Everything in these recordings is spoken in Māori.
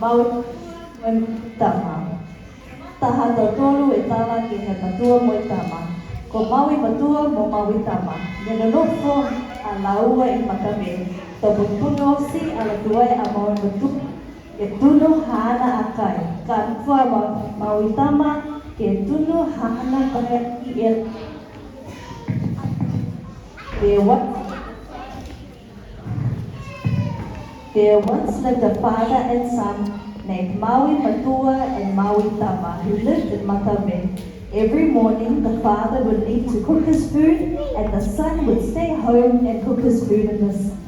Maui Tama. Taha tolu e tala ke he matua Maui Tama. Ko Maui Matua mo Maui Tama. Nena nofo a laua I makame. Topo Tunu si ala tuai a Maui Matua. Ke Tunu hana akai. Ka anfua Maui Tama ke Tunu hana akai I el. There once lived a father and son named Maui Matua and Maui Tama who lived in Makame. Every morning the father would leave to cook his food and the son would stay home and cook his food in the sun.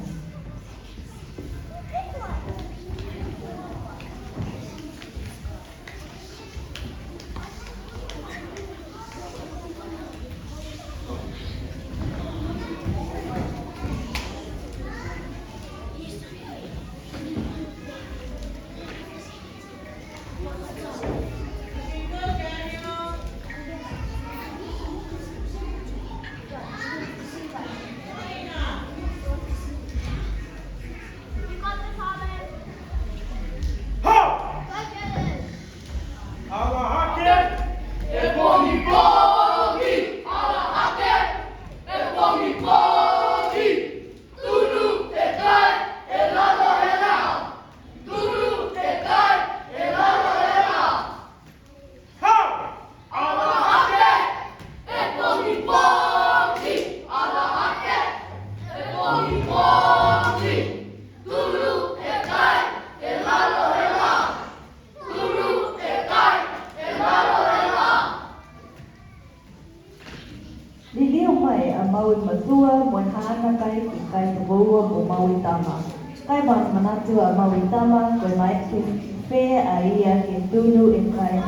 Maui Matua, Moihana kai ki kai Moua mo Maui Tama. Kai manatu a Maui Tama, koe mai ke whea a ia ke Tunu e kai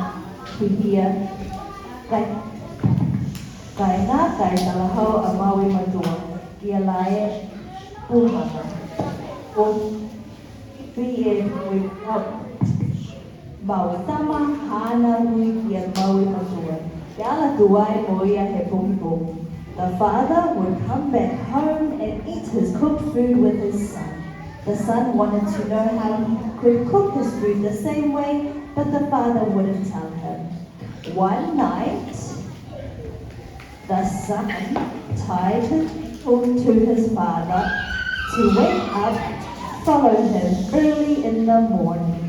hihia. Kai nā kai talahau a Maui Matua, kia lae puhana. O pi e hui Maui Tama, hana hui kia Maui Matua. Tala Tuai mo ia he pogipogi. The father would come back home and eat his cooked food with his son. The son wanted to know how he could cook his food the same way, but the father wouldn't tell him. One night, the son tied his hook to his father to wake up, follow him early in the morning.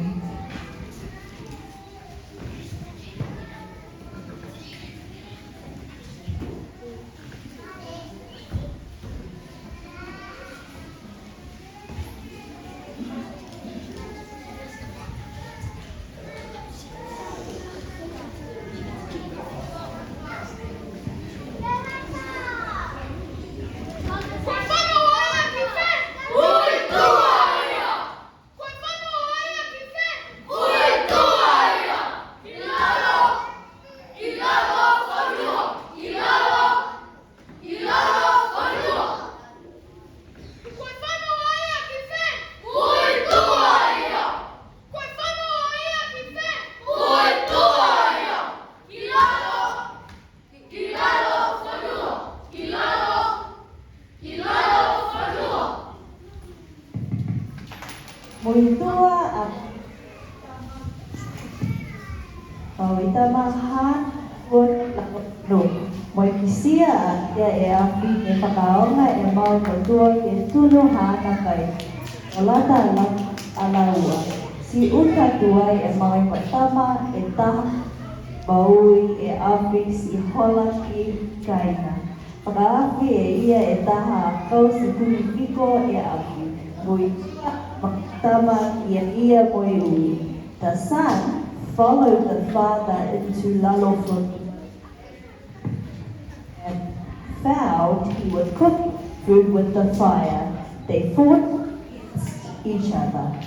Muitua Maui Tama ha pun Lalofonua. Moi kisia ia e api e whakaonga e Maui Matua ke Tunu hana kai. Olata alaua. Si Tala Tuai e Maui Tama e taha Maui e api si hola ki kaina. Whakaapi e ia e taha akau si tugi piko e api. Muitua Tama ia Moitua. The son followed the father into Lalofonua and vowed he would cook food with the fire. They fought against each other.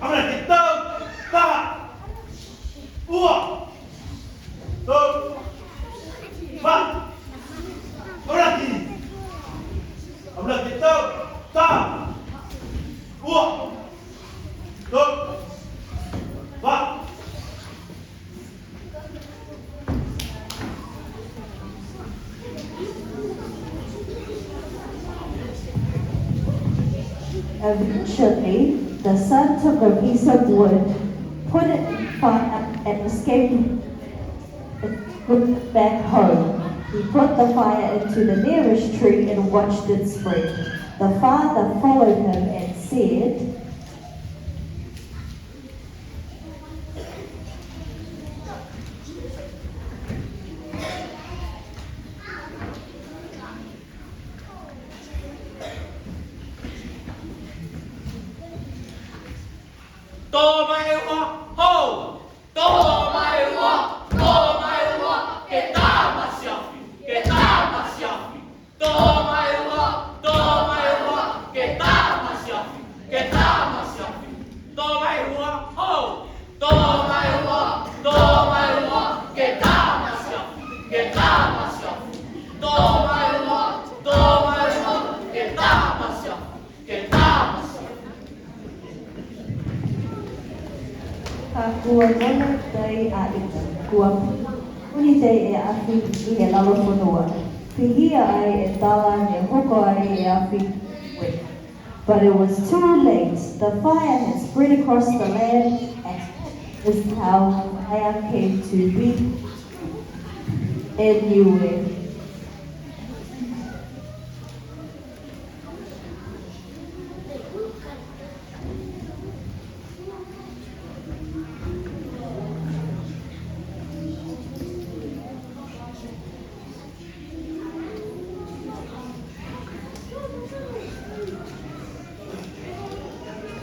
I'm gonna Eventually, the son took a piece of wood, put it in fire, and escaped back home. He put the fire into the nearest tree and watched it spread. The father followed him and said, Kua mana tei a ita, kua puni tei e awhi I he Lalofonua. Pihia ai e tala ne hoko ai e awhi Niue. But it was too late. The fire had spread across the land, and this is how fire came to be in Niue.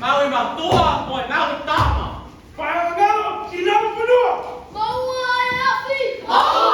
Maui Matua, Maui Tama. Halagalo, Lalofonua. Moua e awhi.